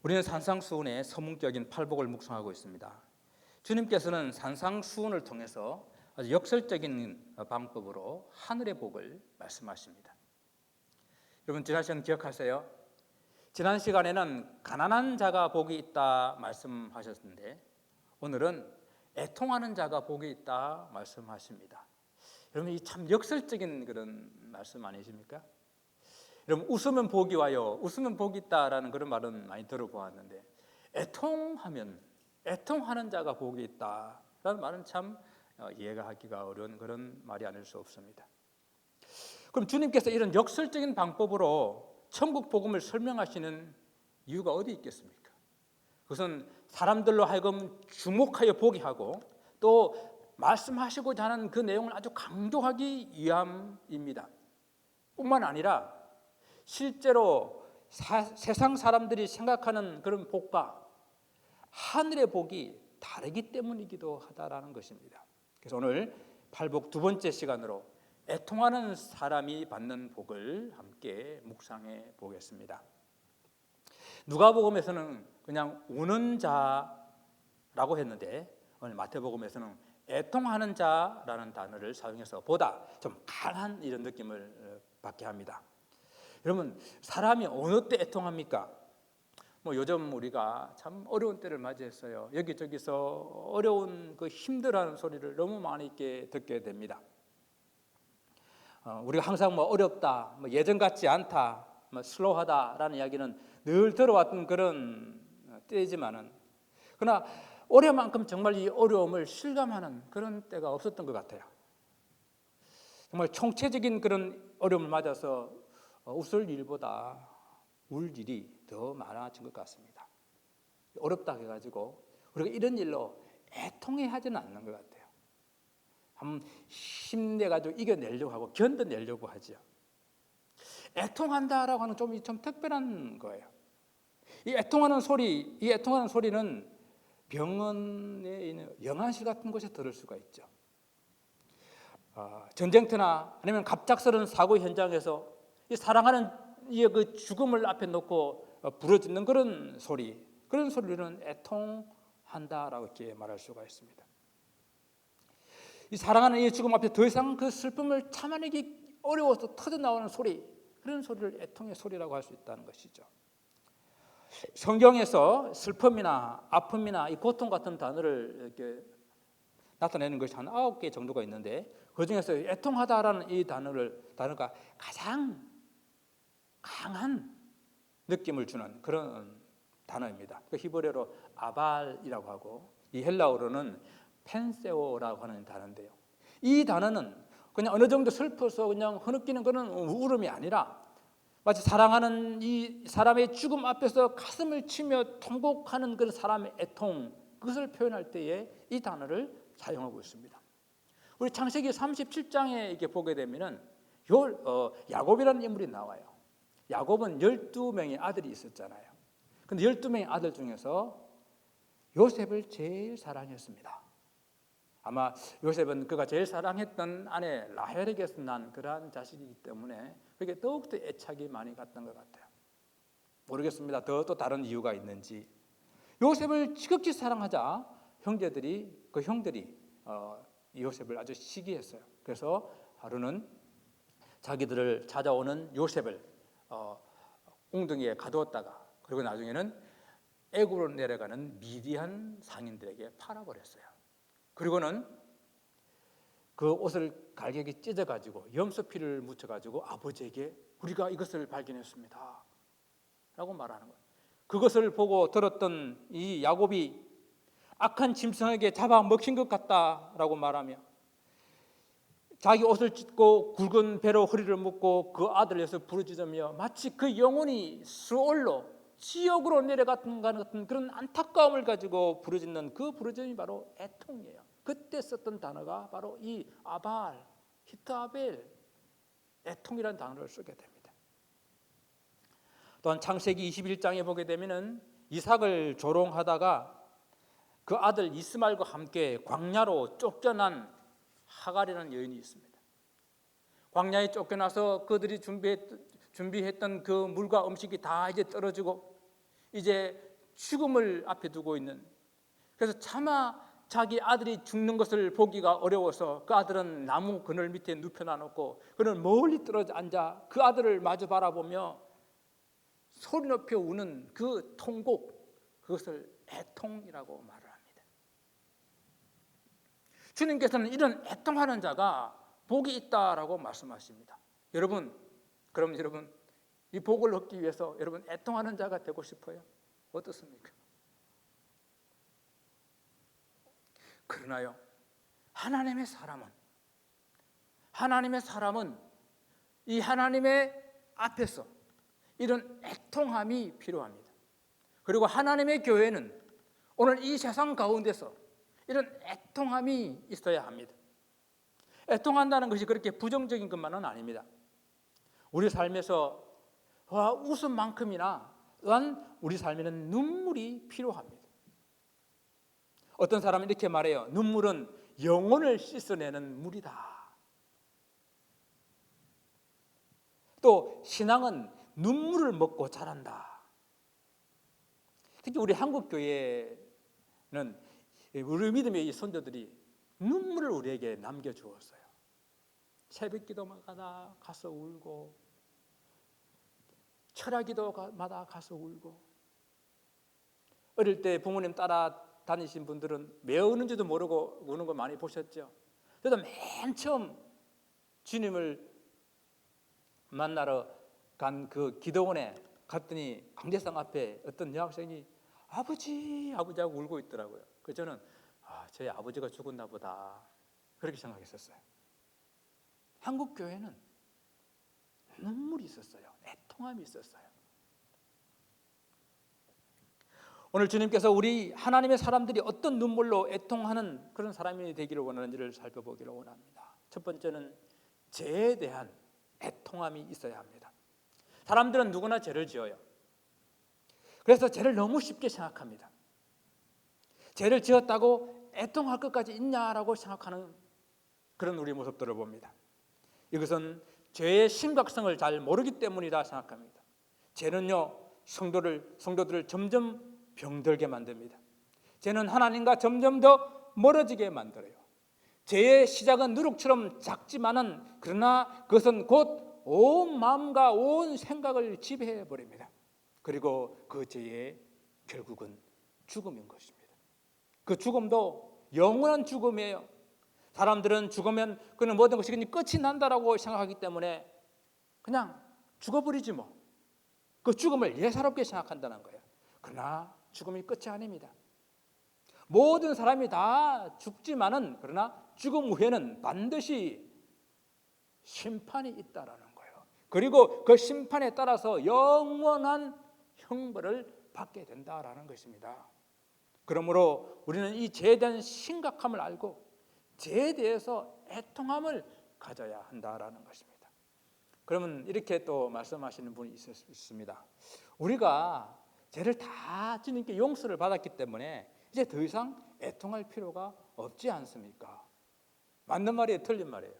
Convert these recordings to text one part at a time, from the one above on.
우리는 산상수훈의 서문격인 팔복을 묵상하고 있습니다. 주님께서는 산상수훈을 통해서 아주 역설적인 방법으로 하늘의 복을 말씀하십니다. 여러분, 지난 시간 기억하세요? 지난 시간에는 가난한 자가 복이 있다 말씀하셨는데 오늘은 애통하는 자가 복이 있다 말씀하십니다. 여러분, 이 참 역설적인 그런 말씀 아니십니까? 여러분, 웃으면 복이 와요, 웃으면 복이 있다라는 그런 말은 많이 들어보았는데 애통하는 자가 복이 있다라는 말은 참 이해가 하기가 어려운 그런 말이 아닐 수 없습니다. 그럼 주님께서 이런 역설적인 방법으로 천국 복음을 설명하시는 이유가 어디 있겠습니까? 그것은 사람들로 하여금 주목하여 보게 하고 또 말씀하시고자 하는 그 내용을 아주 강조하기 위함입니다. 뿐만 아니라 실제로 세상 사람들이 생각하는 그런 복과 하늘의 복이 다르기 때문이기도 하다라는 것입니다. 그래서 오늘 팔복 두 번째 시간으로 애통하는 사람이 받는 복을 함께 묵상해 보겠습니다. 누가복음에서는 그냥 우는 자라고 했는데 오늘 마태복음에서는 애통하는 자라는 단어를 사용해서 보다 좀 강한 이런 느낌을 받게 합니다. 여러분, 사람이 어느 때 애통합니까? 요즘 우리가 참 어려운 때를 맞이했어요. 여기저기서 어려운 그 힘들어하는 소리를 너무 많이 있게 듣게 됩니다. 우리가 항상 어렵다, 예전 같지 않다, 슬로우하다라는 이야기는 늘 들어왔던 그런 때이지만은 그러나 올해만큼 정말 이 어려움을 실감하는 그런 때가 없었던 것 같아요. 정말 총체적인 그런 어려움을 맞아서 웃을 일보다 울 일이 더 많아진 것 같습니다. 어렵다 해가지고 우리가 이런 일로 애통해 하지는 않는 것 같아요. 한번 힘내가지고 이겨내려고 하고 견뎌내려고 하죠. 애통한다라고 하는 좀 특별한 거예요. 이 애통하는 소리는 병원에 있는 영안실 같은 곳에 들을 수가 있죠. 전쟁터나 아니면 갑작스러운 사고 현장에서 이 사랑하는 이 그 죽음을 앞에 놓고 부르짖는 그런 소리는 애통한다라고 이렇게 말할 수가 있습니다. 이 사랑하는 이 죽음 앞에 더 이상 그 슬픔을 참아내기 어려워서 터져 나오는 그런 소리를 애통의 소리라고 할 수 있다는 것이죠. 성경에서 슬픔이나 아픔이나 이 고통 같은 단어를 이렇게 나타내는 것이 한 9개 정도가 있는데 그 중에서 애통하다라는 이 단어가 가장 강한 느낌을 주는 그런 단어입니다. 그 히브리어로 아발이라고 하고 이 헬라어로는 펜세오라고 하는 단어인데요. 이 단어는 그냥 어느 정도 슬퍼서 그냥 흐느끼는 그런 울음이 아니라 마치 사랑하는 이 사람의 죽음 앞에서 가슴을 치며 통곡하는 그 사람의 애통, 그것을 표현할 때에 이 단어를 사용하고 있습니다. 우리 창세기 37장에 이렇게 보게 되면은 야곱이라는 인물이 나와요. 야곱은 12명의 아들이 있었잖아요. 근데 12명의 아들 중에서 요셉을 제일 사랑했습니다. 아마 요셉은 그가 제일 사랑했던 아내 라헬에게서 난 그러한 자식이기 때문에 그게 더욱더 애착이 많이 갔던 것 같아요. 모르겠습니다. 또 다른 이유가 있는지. 요셉을 지극히 사랑하자 형들이 요셉을 아주 시기했어요. 그래서 하루는 자기들을 찾아오는 요셉을 웅덩이에 가두었다가 그리고 나중에는 애굽으로 내려가는 미디안 상인들에게 팔아버렸어요. 그리고는 그 옷을 갈개기 찢어가지고 염소피를 묻혀가지고 아버지에게 우리가 이것을 발견했습니다 라고 말하는 거예요. 그것을 보고 들었던 이 야곱이 악한 짐승에게 잡아먹힌 것 같다라고 말하며 자기 옷을 찢고 굵은 배로 허리를 묶고 그 아들에서 부르짖으며 마치 그 영혼이 수올로 지옥으로 내려갔던 같은 그런 안타까움을 가지고 부르짖는 그 부르짖음이 바로 애통이에요. 그때 썼던 단어가 바로 이 아발, 히트아벨, 애통이라는 단어를 쓰게 됩니다. 또한 창세기 21장에 보게 되면은 이삭을 조롱하다가 그 아들 이스마엘과 함께 광야로 쫓겨난 하갈이라는 여인이 있습니다. 광야에 쫓겨나서 그들이 준비했던 그 물과 음식이 다 이제 떨어지고 이제 죽음을 앞에 두고 있는, 그래서 차마 자기 아들이 죽는 것을 보기가 어려워서 그 아들은 나무 그늘 밑에 눕혀놔 놓고 그는 멀리 떨어져 앉아 그 아들을 마주 바라보며 소리 높여 우는 그 통곡, 그것을 애통이라고 말을 합니다. 주님께서는 이런 애통하는 자가 복이 있다라고 말씀하십니다. 여러분, 그럼 여러분 이 복을 얻기 위해서 여러분 애통하는 자가 되고 싶어요? 어떻습니까? 그러나요, 하나님의 사람은 이 하나님의 앞에서 이런 애통함이 필요합니다. 그리고 하나님의 교회는 오늘 이 세상 가운데서 이런 애통함이 있어야 합니다. 애통한다는 것이 그렇게 부정적인 것만은 아닙니다. 우리 삶에서 웃음만큼이나 또한 우리 삶에는 눈물이 필요합니다. 어떤 사람은 이렇게 말해요. 눈물은 영혼을 씻어내는 물이다. 또 신앙은 눈물을 먹고 자란다. 특히 우리 한국 교회는 우리 믿음의 이 선조들이 눈물을 우리에게 남겨주었어요. 새벽 기도마다 가서 울고, 철학 기도마다 가서 울고, 어릴 때 부모님 따라 다니신 분들은 왜 우는지도 모르고 우는 거 많이 보셨죠. 그래서 맨 처음 주님을 만나러 간 그 기도원에 갔더니 강제상 앞에 어떤 여학생이 아버지 하고 울고 있더라고요. 그래서 저는 저희 아버지가 죽었나 보다 그렇게 생각했었어요. 한국 교회는 눈물이 있었어요. 애통함이 있었어요. 오늘 주님께서 우리 하나님의 사람들이 어떤 눈물로 애통하는 그런 사람이 되기를 원하는지를 살펴보기를 원합니다. 첫 번째는 죄에 대한 애통함이 있어야 합니다. 사람들은 누구나 죄를 지어요. 그래서 죄를 너무 쉽게 생각합니다. 죄를 지었다고 애통할 것까지 있냐라고 생각하는 그런 우리 모습들을 봅니다. 이것은 죄의 심각성을 잘 모르기 때문이다 생각합니다. 죄는요, 성도들을 점점 병들게 만듭니다. 죄는 하나님과 점점 더 멀어지게 만들어요. 죄의 시작은 누룩처럼 작지만은 그러나 그것은 곧 온 마음과 온 생각을 지배해 버립니다. 그리고 그 죄의 결국은 죽음인 것입니다. 그 죽음도 영원한 죽음이에요. 사람들은 죽으면 그는 모든 것이 그냥 끝이 난다라고 생각하기 때문에 그냥 죽어버리지 뭐. 그 죽음을 예사롭게 생각한다는 거예요. 그러나 죽음이 끝이 아닙니다. 모든 사람이 다 죽지만은 그러나 죽음 후에는 반드시 심판이 있다라는 거예요. 그리고 그 심판에 따라서 영원한 형벌을 받게 된다라는 것입니다. 그러므로 우리는 이 죄에 대한 심각함을 알고 죄에 대해서 애통함을 가져야 한다라는 것입니다. 그러면 이렇게 또 말씀하시는 분이 있습니다. 우리가 죄를 다 주님께 용서를 받았기 때문에 이제 더 이상 애통할 필요가 없지 않습니까? 맞는 말이에요? 틀린 말이에요?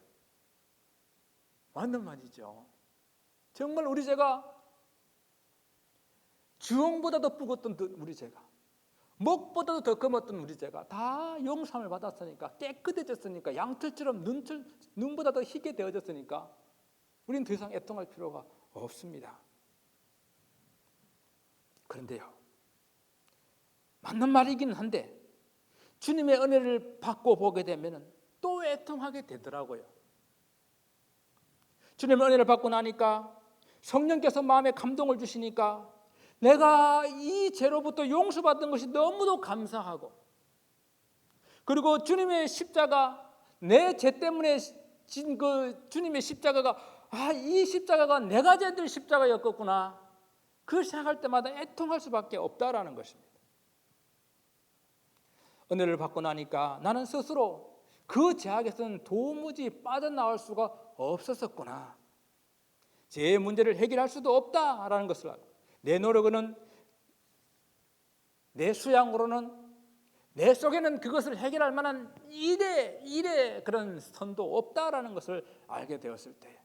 맞는 말이죠. 정말 우리 죄가 주홍보다도 붉었던 우리 죄가, 목보다도 더 검었던 우리 죄가 다 용서함을 받았으니까, 깨끗해졌으니까, 양털처럼 눈보다 더 희게 되어졌으니까 우리는 더 이상 애통할 필요가 없습니다. 그런데요, 맞는 말이긴 한데 주님의 은혜를 받고 보게 되면 또 애통하게 되더라고요. 주님의 은혜를 받고 나니까 성령께서 마음에 감동을 주시니까 내가 이 죄로부터 용서받은 것이 너무도 감사하고, 그리고 주님의 십자가, 내 죄 때문에 진 그 주님의 십자가가 이 십자가가 내가 죄들 십자가였겠구나, 그걸 생각할 때마다 애통할 수밖에 없다라는 것입니다. 은혜를 받고 나니까 나는 스스로 그 죄악에서는 도무지 빠져나올 수가 없었구나, 죄의 문제를 해결할 수도 없다라는 것을 알고, 내 노력으로는, 내 수양으로는, 내 속에는 그것을 해결할 만한 일의 그런 선도 없다라는 것을 알게 되었을 때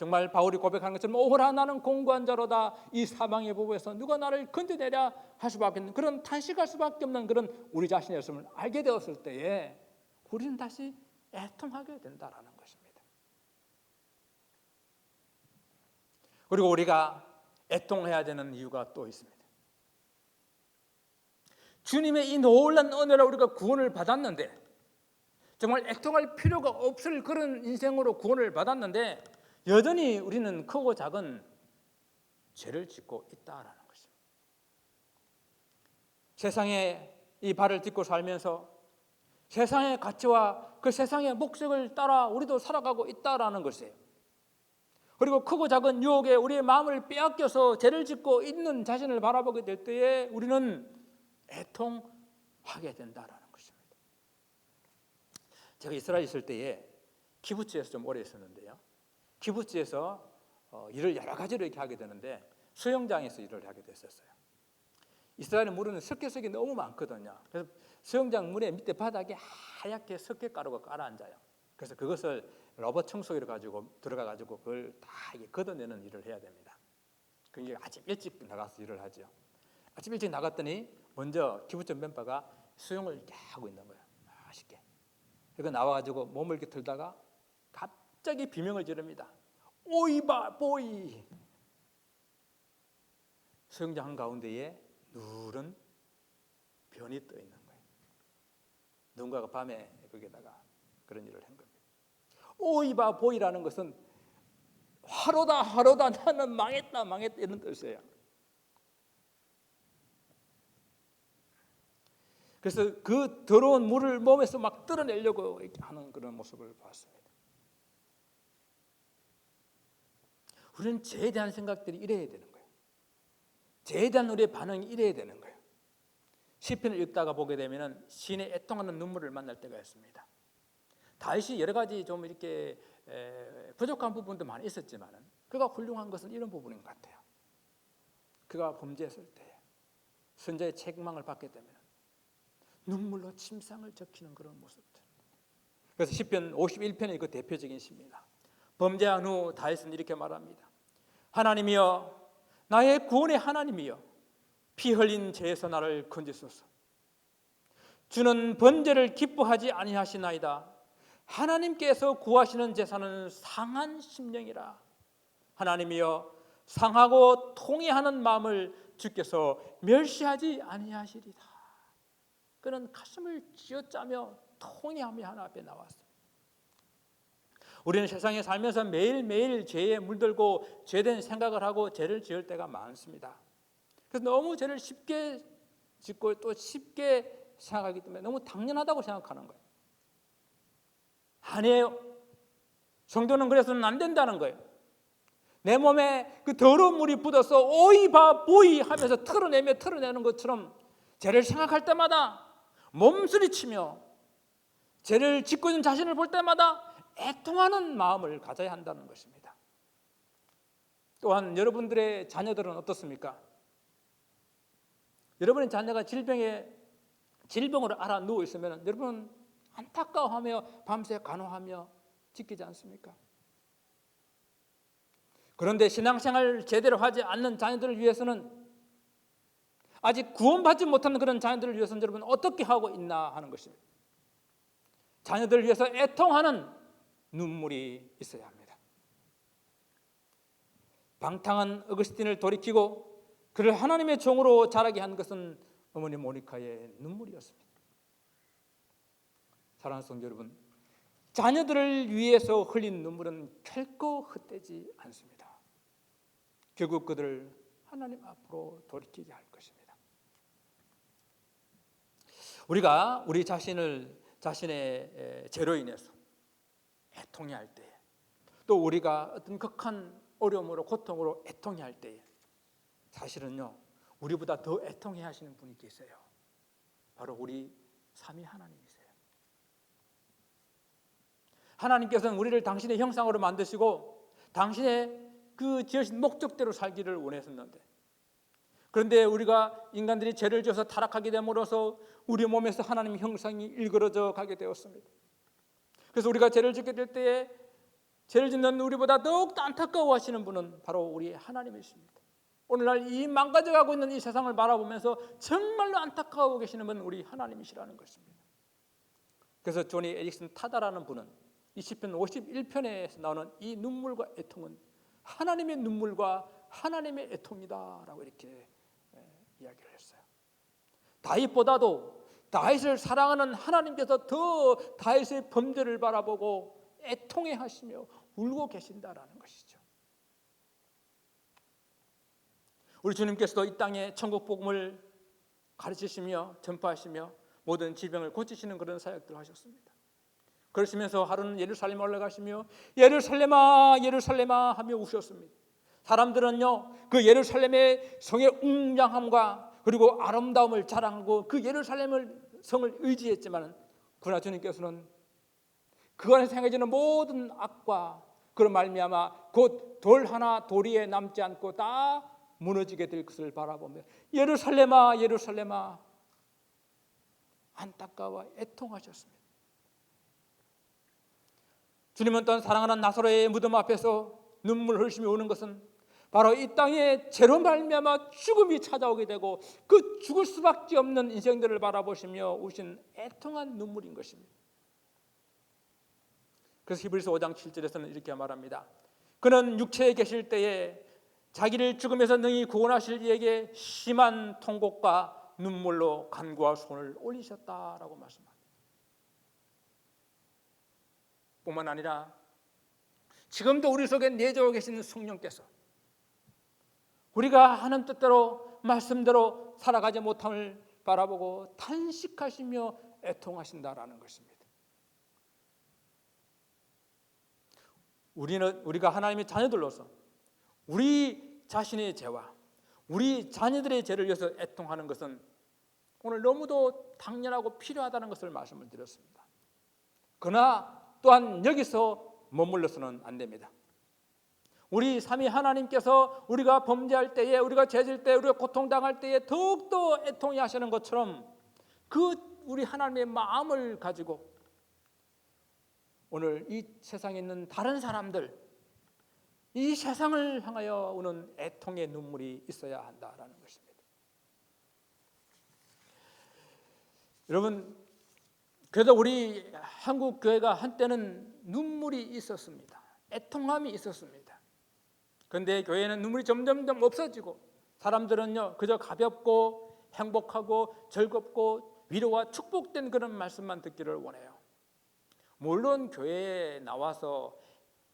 정말 바울이 고백하는 것처럼 오호라 나는 공고한 자로다. 이 사망의 보배에서 누가 나를 건져내랴 할 수밖에 없는, 그런 탄식할 수밖에 없는 그런 우리 자신이었음을 알게 되었을 때에 우리는 다시 애통하게 된다라는 것입니다. 그리고 우리가 애통해야 되는 이유가 또 있습니다. 주님의 이 놀라운 은혜로 우리가 구원을 받았는데, 정말 애통할 필요가 없을 그런 인생으로 구원을 받았는데 여전히 우리는 크고 작은 죄를 짓고 있다라는 것입니다. 세상에 이 발을 딛고 살면서 세상의 가치와 그 세상의 목적을 따라 우리도 살아가고 있다라는 것이에요. 그리고 크고 작은 유혹에 우리의 마음을 빼앗겨서 죄를 짓고 있는 자신을 바라보게 될 때에 우리는 애통하게 된다라는 것입니다. 제가 이스라엘 있을 때에 키부츠에서 좀 오래 있었는데요. 키부츠에서 일을 여러 가지로 이렇게 하게 되는데 수영장에서 일을 하게 됐었어요. 이스라엘의 물은 석회석이 너무 많거든요. 그래서 수영장 물의 밑에 바닥에 하얗게 석회가루가 깔아앉아요. 그래서 그것을 로봇 청소기를 가지고 들어가 가지고 그걸 다 걷어내는 일을 해야 됩니다. 그게 아침 일찍 나가서 일을 하죠. 아침 일찍 나갔더니 먼저 키부츠 멤버가 수영을 이렇게 하고 있는 거예요. 맛있게. 그러니까 나와가지고 몸을 이렇게 들다가 갑자기 비명을 지릅니다. 오이바 보이. 수영장 한가운데에 누런 변이 떠 있는 거예요. 누군가가 밤에 거기다가 그런 일을 한 겁니다. 오이바 보이라는 것은 화로다 화로다 나는 망했다 망했다 이런 뜻이에요. 그래서 그 더러운 물을 몸에서 막 떨어내려고 이렇게 하는 그런 모습을 봤습니다. 우리는 죄에 대한 생각들이 이래야 되는 거예요. 죄에 대한 우리의 반응이 이래야 되는 거예요. 시편을 읽다가 보게 되면 시인의 애통하는 눈물을 만날 때가 있습니다. 다윗이 여러 가지 좀 이렇게 부족한 부분도 많이 있었지만 그가 훌륭한 것은 이런 부분인 것 같아요. 그가 범죄했을 때 선자의 책망을 받게 되면 눈물로 침상을 적히는 그런 모습들. 그래서 시편 51편의 그 대표적인 시입니다. 범죄한 후 다윗은 이렇게 말합니다. 하나님이여, 나의 구원의 하나님이여, 피 흘린 죄에서 나를 건지소서. 주는 번제를 기뻐하지 아니하시나이다. 하나님께서 구하시는 제사는 상한 심령이라. 하나님이여, 상하고 통회하는 마음을 주께서 멸시하지 아니하시리다. 그는 가슴을 쥐어짜며 통회하며 하나님 앞에 나왔습니다. 우리는 세상에 살면서 매일매일 죄에 물들고 죄된 생각을 하고 죄를 지을 때가 많습니다. 그래서 너무 죄를 쉽게 짓고 또 쉽게 생각하기 때문에 너무 당연하다고 생각하는 거예요. 아니에요. 성도는 그래서는 안 된다는 거예요. 내 몸에 그 더러운 물이 묻어서 오이바 보이 하면서 털어내는 것처럼 죄를 생각할 때마다 몸부림치며 죄를 짓고 있는 자신을 볼 때마다 애통하는 마음을 가져야 한다는 것입니다. 또한 여러분들의 자녀들은 어떻습니까? 여러분의 자녀가 질병으로 앓아 누워 있으면 여러분은 안타까워하며 밤새 간호하며 지키지 않습니까? 그런데 신앙생활 제대로 하지 않는 자녀들을 위해서는, 아직 구원받지 못하는 그런 자녀들을 위해서는 여러분 어떻게 하고 있나 하는 것입니다. 자녀들을 위해서 애통하는 눈물이 있어야 합니다. 방탕한 어거스틴을 돌이키고 그를 하나님의 종으로 자라게 한 것은 어머니 모니카의 눈물이었습니다. 사랑하는 성도 여러분, 자녀들을 위해서 흘린 눈물은 결코 헛되지 않습니다. 결국 그들을 하나님 앞으로 돌이키게 할 것입니다. 우리가 우리 자신의 죄로 인해서 애통해할 때에, 또 우리가 어떤 극한 어려움으로 고통으로 애통해할 때에 사실은요, 우리보다 더 애통해 하시는 분이 계세요. 바로 우리 삼위 하나님이세요. 하나님께서는 우리를 당신의 형상으로 만드시고 당신의 그 지으신 목적대로 살기를 원했었는데, 그런데 우리가 인간들이 죄를 지어서 타락하게 됨으로써 우리 몸에서 하나님의 형상이 일그러져 가게 되었습니다. 그래서 우리가 죄를 짓게 될 때에 죄를 짓는 우리보다 더욱더 안타까워하시는 분은 바로 우리 하나님이십니다. 오늘날 이 망가져가고 있는 이 세상을 바라보면서 정말로 안타까워하고 계시는 분은 우리 하나님이시라는 것입니다. 그래서 조니 에릭슨 타다라는 분은 이 시편 51편에서 나오는 이 눈물과 애통은 하나님의 눈물과 하나님의 애통이다라고 이렇게 이야기를 했어요. 다윗보다도 다윗을 사랑하는 하나님께서 더 다윗의 범죄를 바라보고 애통해 하시며 울고 계신다라는 것이죠. 우리 주님께서도 이 땅에 천국 복음을 가르치시며 전파하시며 모든 질병을 고치시는 그런 사역들을 하셨습니다. 그러시면서 하루는 예루살렘에 올라가시며 예루살렘아 예루살렘아 하며 우셨습니다. 사람들은요 그 예루살렘의 성의 웅장함과 그리고 아름다움을 자랑하고 그 예루살렘을 성을 의지했지만 그러나 주님께서는 그 안에서 행해지는 모든 악과 그런 말미암아 곧 돌 하나 도리에 남지 않고 다 무너지게 될 것을 바라보며 예루살렘아 예루살렘아 안타까워 애통하셨습니다. 주님은 또한 사랑하는 나사로의 무덤 앞에서 눈물 흘리며 우는 것은 바로 이 땅에 죄로 말미암아 죽음이 찾아오게 되고 그 죽을 수밖에 없는 인생들을 바라보시며 우신 애통한 눈물인 것입니다. 그래서 히브리서 5장 7절에서는 이렇게 말합니다. 그는 육체에 계실 때에 자기를 죽음에서 능히 구원하실 이에게 심한 통곡과 눈물로 간구와 손을 올리셨다라고 말씀합니다. 뿐만 아니라 지금도 우리 속에 내주어 계시는 성령께서 우리가 하는 뜻대로 말씀대로 살아가지 못함을 바라보고 탄식하시며 애통하신다라는 것입니다. 우리가 하나님의 자녀들로서 우리 자신의 죄와 우리 자녀들의 죄를 위해서 애통하는 것은 오늘 너무도 당연하고 필요하다는 것을 말씀을 드렸습니다. 그러나 또한 여기서 머물러서는 안 됩니다. 우리 삼위 하나님께서 우리가 범죄할 때에 우리가 죄질 때 우리가 고통당할 때에 더욱더 애통이 하시는 것처럼 그 우리 하나님의 마음을 가지고 오늘 이 세상에 있는 다른 사람들 이 세상을 향하여 우는 애통의 눈물이 있어야 한다라는 것입니다. 여러분 그래도 우리 한국 교회가 한때는 눈물이 있었습니다. 애통함이 있었습니다. 그런데 교회는 눈물이 점점 없어지고 사람들은요 그저 가볍고 행복하고 즐겁고 위로와 축복된 그런 말씀만 듣기를 원해요. 물론 교회에 나와서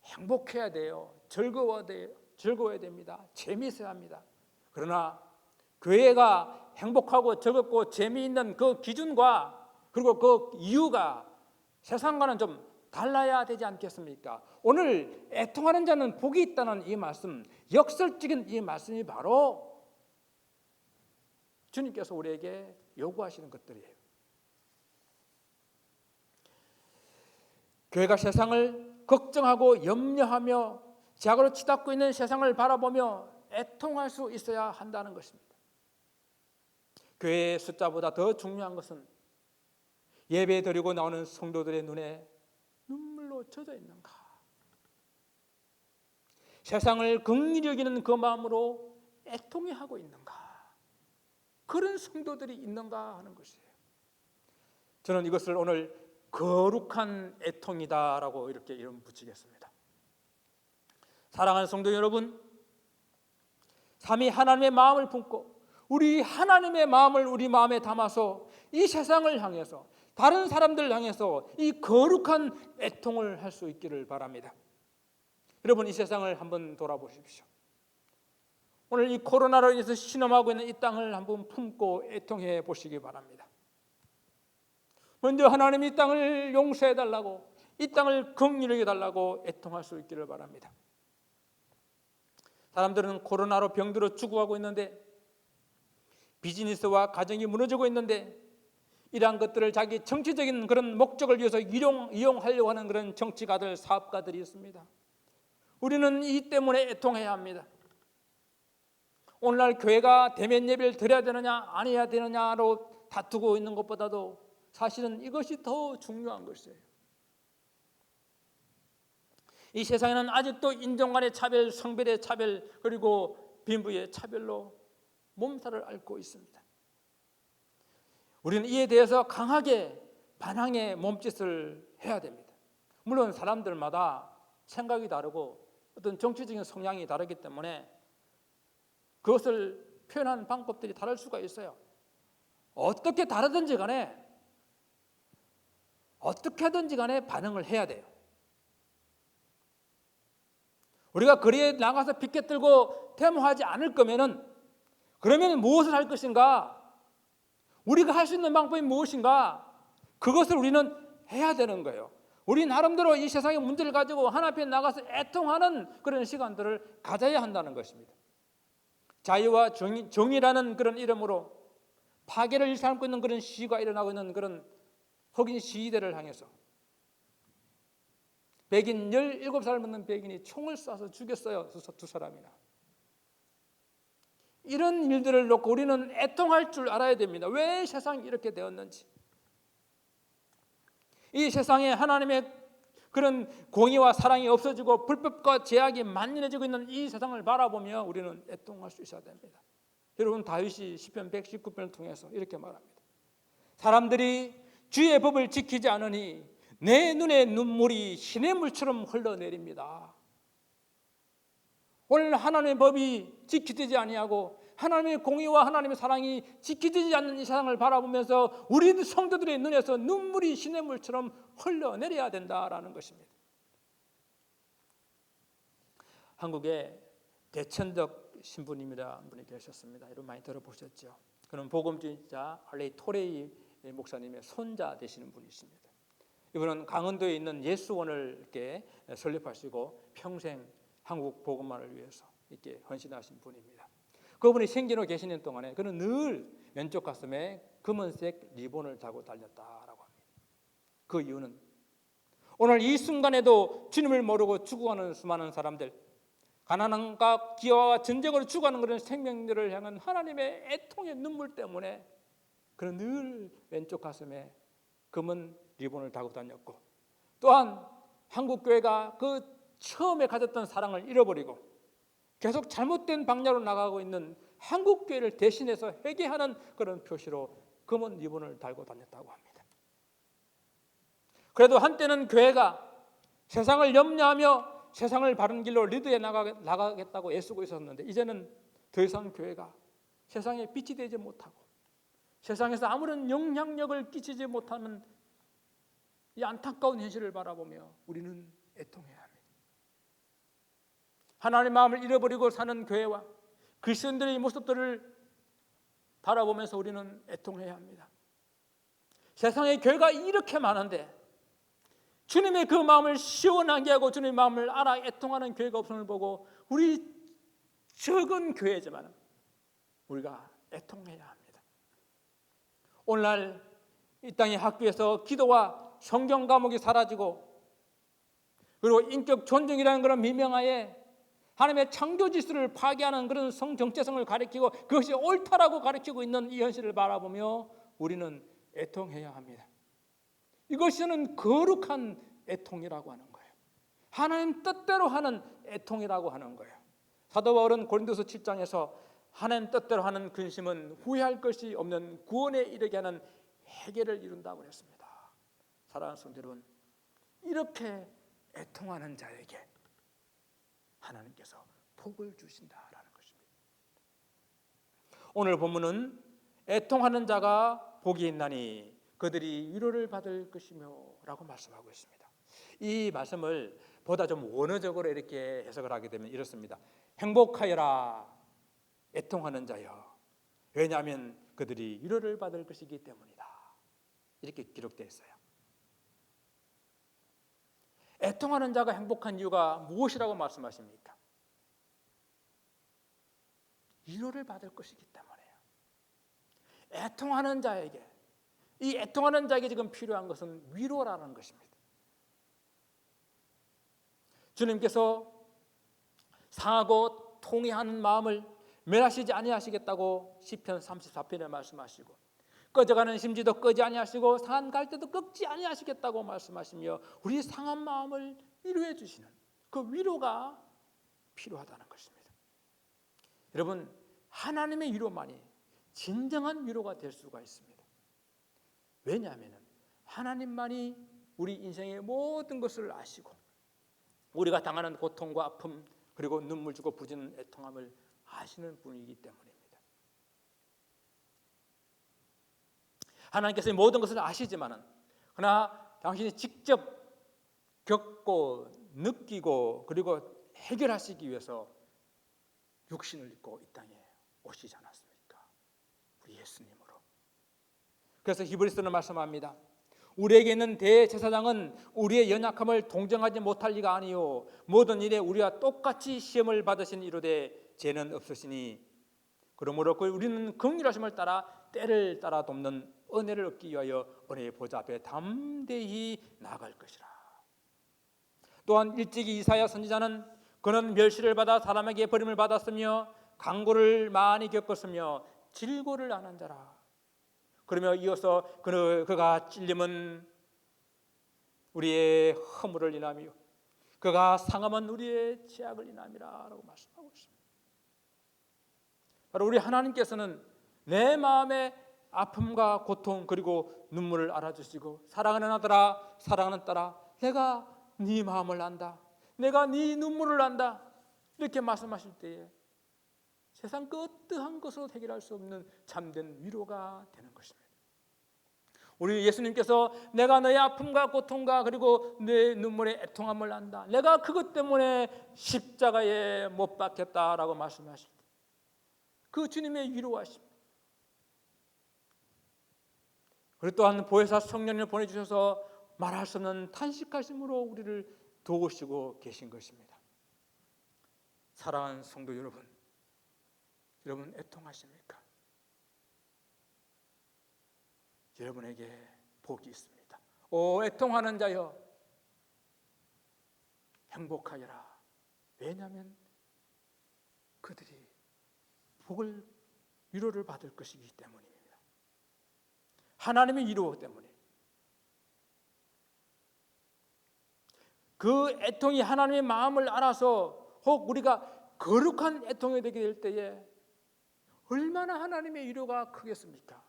행복해야 돼요. 즐거워야 됩니다. 재미있어야 합니다. 그러나 교회가 행복하고 즐겁고 재미있는 그 기준과 그리고 그 이유가 세상과는 좀 달라야 되지 않겠습니까? 오늘 애통하는 자는 복이 있다는 이 말씀, 역설적인 이 말씀이 바로 주님께서 우리에게 요구하시는 것들이에요. 교회가 세상을 걱정하고 염려하며 죄악으로 치닫고 있는 세상을 바라보며 애통할 수 있어야 한다는 것입니다. 교회의 숫자보다 더 중요한 것은 예배 드리고 나오는 성도들의 눈에 눈물로 젖어 있는가? 세상을 긍휼히 여기는 그 마음으로 애통해 하고 있는가? 그런 성도들이 있는가 하는 것이에요. 저는 이것을 오늘 거룩한 애통이다라고 이렇게 이름 붙이겠습니다. 사랑하는 성도 여러분, 삼위 하나님의 마음을 품고 우리 하나님의 마음을 우리 마음에 담아서 이 세상을 향해서 다른 사람들 향해서 이 거룩한 애통을 할 수 있기를 바랍니다. 여러분 이 세상을 한번 돌아보십시오. 오늘 이 코로나로 인해서 신음하고 있는 이 땅을 한번 품고 애통해 보시기 바랍니다. 먼저 하나님 이 땅을 용서해 달라고 이 땅을 긍휼히 달라고 애통할 수 있기를 바랍니다. 사람들은 코로나로 병들어 죽어가고 있는데 비즈니스와 가정이 무너지고 있는데 이러한 것들을 자기 정치적인 그런 목적을 위해서 이용하려고 하는 그런 정치가들, 사업가들이 있습니다. 우리는 이 때문에 애통해야 합니다. 오늘날 교회가 대면 예배를 드려야 되느냐 안 해야 되느냐로 다투고 있는 것보다도 사실은 이것이 더 중요한 것이에요. 이 세상에는 아직도 인종 간의 차별, 성별의 차별, 그리고 빈부의 차별로 몸살을 앓고 있습니다. 우리는 이에 대해서 강하게 반항의 몸짓을 해야 됩니다. 물론 사람들마다 생각이 다르고 어떤 정치적인 성향이 다르기 때문에 그것을 표현하는 방법들이 다를 수가 있어요. 어떻게 다르든지 간에 어떻게든지 간에 반응을 해야 돼요. 우리가 거리에 나가서 피켓 들고 데모하지 않을 거면은 그러면 무엇을 할 것인가? 우리가 할 수 있는 방법이 무엇인가? 그것을 우리는 해야 되는 거예요. 우리 나름대로 이 세상의 문제를 가지고 하나님 앞에 나가서 애통하는 그런 시간들을 가져야 한다는 것입니다. 자유와 정의라는 그런 이름으로 파괴를 일삼고 있는 그런 시위가 일어나고 있는 그런 흑인 시위대를 향해서 백인 17살 먹는 백인이 총을 쏴서 죽였어요. 두 사람이나. 이런 일들을 놓고 우리는 애통할 줄 알아야 됩니다. 왜 세상이 이렇게 되었는지. 이 세상에 하나님의 그런 공의와 사랑이 없어지고 불법과 제약이 만연해지고 있는 이 세상을 바라보며 우리는 애통할 수 있어야 됩니다. 여러분, 다윗이 시편 119편을 통해서 이렇게 말합니다. 사람들이 주의 법을 지키지 않으니 내 눈에 눈물이 시냇물처럼 흘러내립니다. 오늘 하나님의 법이 지키지 아니하고 하나님의 공의와 하나님의 사랑이 지키지 않는 이 세상을 바라보면서 우리 성도들의 눈에서 눈물이 시냇물처럼 흘러내려야 된다라는 것입니다. 한국에 대천덕 신부님이라는 분이 계셨습니다. 여러분 많이 들어보셨죠? 그는 복음주의자 알레이 토레이 목사님의 손자 되시는 분이십니다. 이분은 강원도에 있는 예수원을 이렇게 설립하시고 평생 한국 복음만을 위해서 이렇게 헌신하신 분입니다. 그분이 생전에 계시는 동안에 그는 늘 왼쪽 가슴에 검은색 리본을 달고 다녔다라고 합니다. 그 이유는 오늘 이 순간에도 주님을 모르고 죽어가는 수많은 사람들, 가난함과 기아와 전쟁으로 죽어가는 그런 생명들을 향한 하나님의 애통의 눈물 때문에 그는 늘 왼쪽 가슴에 검은 리본을 달고 다녔고, 또한 한국교회가 그 처음에 가졌던 사랑을 잃어버리고 계속 잘못된 방향으로 나가고 있는 한국교회를 대신해서 회개하는 그런 표시로 검은 리본을 달고 다녔다고 합니다. 그래도 한때는 교회가 세상을 염려하며 세상을 바른 길로 리드해 나가겠다고 애쓰고 있었는데 이제는 더 이상 교회가 세상에 빛이 되지 못하고 세상에서 아무런 영향력을 끼치지 못하는 이 안타까운 현실을 바라보며 우리는 애통해야 합니다. 하나님의 마음을 잃어버리고 사는 교회와 그리스도인들의 모습들을 바라보면서 우리는 애통해야 합니다. 세상에 교회가 이렇게 많은데 주님의 그 마음을 시원하게 하고 주님의 마음을 알아 애통하는 교회가 없음을 보고 우리 적은 교회지만 우리가 애통해야 합니다. 오늘날 이 땅의 학교에서 기도와 성경 과목이 사라지고 그리고 인격 존중이라는 그런 미명하에 하나님의 창조 지수를 파괴하는 그런 성정체성을 가리키고 그것이 옳다라고 가리키고 있는 이 현실을 바라보며 우리는 애통해야 합니다. 이것은 거룩한 애통이라고 하는 거예요. 하나님 뜻대로 하는 애통이라고 하는 거예요. 사도 바울은 고린도서 7장에서 하나님 뜻대로 하는 근심은 후회할 것이 없는 구원에 이르게 하는 해결을 이룬다고 했습니다. 사랑하는 성도 여러분, 이렇게 애통하는 자에게 하나님께서 복을 주신다라는 것입니다. 오늘 본문은 애통하는 자가 복이 있나니 그들이 위로를 받을 것이며 라고 말씀하고 있습니다. 이 말씀을 보다 좀 원어적으로 이렇게 해석을 하게 되면 이렇습니다. 행복하여라 애통하는 자여, 왜냐하면 그들이 위로를 받을 것이기 때문이다. 이렇게 기록되어 있어요. 애통하는 자가 행복한 이유가 무엇이라고 말씀하십니까? 위로를 받을 것이기 때문이에요. 애통하는 자에게, 이 애통하는 자에게 지금 필요한 것은 위로라는 것입니다. 주님께서 상하고 통회하는 마음을 멸하시지 아니하시겠다고 시편 34편에 말씀하시고, 꺼져가는 심지도 끄지 아니하시고 상한 갈대도 꺾지 아니하시겠다고 말씀하시며 우리 상한 마음을 위로해 주시는, 그 위로가 필요하다는 것입니다. 여러분, 하나님의 위로만이 진정한 위로가 될 수가 있습니다. 왜냐하면 하나님만이 우리 인생의 모든 것을 아시고 우리가 당하는 고통과 아픔 그리고 눈물 주고 부지는 애통함을 아시는 분이기 때문입니다. 하나님께서 모든 것을 아시지만은 그러나 당신이 직접 겪고 느끼고 그리고 해결하시기 위해서 육신을 입고 이 땅에 오시지 않았습니까? 우리 예수님으로. 그래서 히브리서는 말씀합니다. 우리에게 있는 대제사장은 우리의 연약함을 동정하지 못할 리가 아니요 모든 일에 우리와 똑같이 시험을 받으신 이로되 죄는 없으시니 그러므로 우리는 긍휼하심을 따라 때를 따라 돕는 은혜를 얻기 위하여 은혜의 보좌 앞에 담대히 나아갈 것이라. 또한 일찍이 이사야 선지자는 그는 멸시를 받아 사람에게 버림을 받았으며 강고를 많이 겪었으며 질고를 안 한 자라. 그러며 이어서 그가 찔림은 우리의 허물을 인하며 그가 상함은 우리의 죄악을 인함이라 라고 말씀하고 있습니다. 바로 우리 하나님께서는 내 마음의 아픔과 고통 그리고 눈물을 알아주시고 사랑하는 아들아 사랑하는 딸아 내가 네 마음을 안다 내가 네 눈물을 안다 이렇게 말씀하실 때에 세상 그 어떠한 것으로 해결할 수 없는 참된 위로가 되는 것입니다. 우리 예수님께서 내가 너의 아픔과 고통과 그리고 내 눈물의 애통함을 안다 내가 그것 때문에 십자가에 못 박혔다라고 말씀하실 때 그 주님의 위로하십니다. 그리고 또한 보혜사 성령을 보내주셔서 말할 수 없는 탄식하심으로 우리를 도우시고 계신 것입니다. 사랑하는 성도 여러분, 여러분 애통하십니까? 여러분에게 복이 있습니다. 오 애통하는 자여 행복하여라. 왜냐하면 그들이 복을 위로를 받을 것이기 때문입니다. 하나님의 위로 때문에 그 애통이 하나님의 마음을 알아서 혹 우리가 거룩한 애통이 되게 될 때에 얼마나 하나님의 위로가 크겠습니까?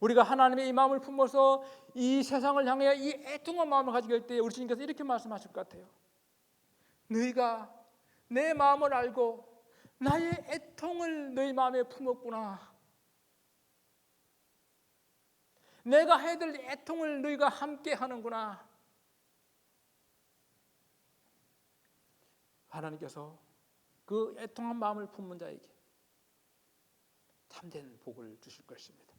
우리가 하나님의 이 마음을 품어서 이 세상을 향해 이 애통한 마음을 가지게 될 때에 우리 주님께서 이렇게 말씀하실 것 같아요. 너희가 내 마음을 알고 나의 애통을 너희 마음에 품었구나. 내가 해야 될 애통을 너희가 함께 하는구나. 하나님께서 그 애통한 마음을 품은 자에게 참된 복을 주실 것입니다.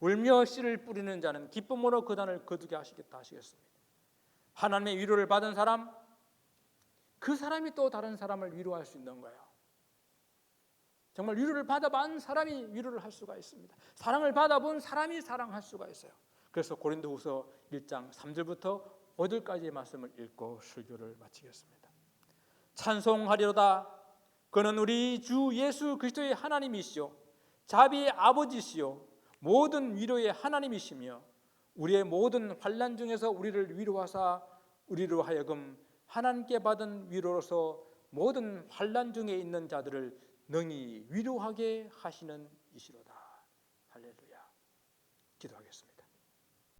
울며 씨를 뿌리는 자는 기쁨으로 그 단을 거두게 하시겠다 하시겠습니다. 하나님의 위로를 받은 사람, 그 사람이 또 다른 사람을 위로할 수 있는 거예요. 정말 위로를 받아본 사람이 위로를 할 수가 있습니다. 사랑을 받아본 사람이 사랑할 수가 있어요. 그래서 고린도후서 1장 3절부터 5절까지의 말씀을 읽고 설교를 마치겠습니다. 찬송하리로다. 그는 우리 주 예수 그리스도의 하나님이시요 자비의 아버지시요 모든 위로의 하나님이시며 우리의 모든 환난 중에서 우리를 위로하사 우리로 하여금 하나님께 받은 위로로서 모든 환난 중에 있는 자들을 능히 위로하게 하시는 이시로다. 할렐루야. 기도하겠습니다.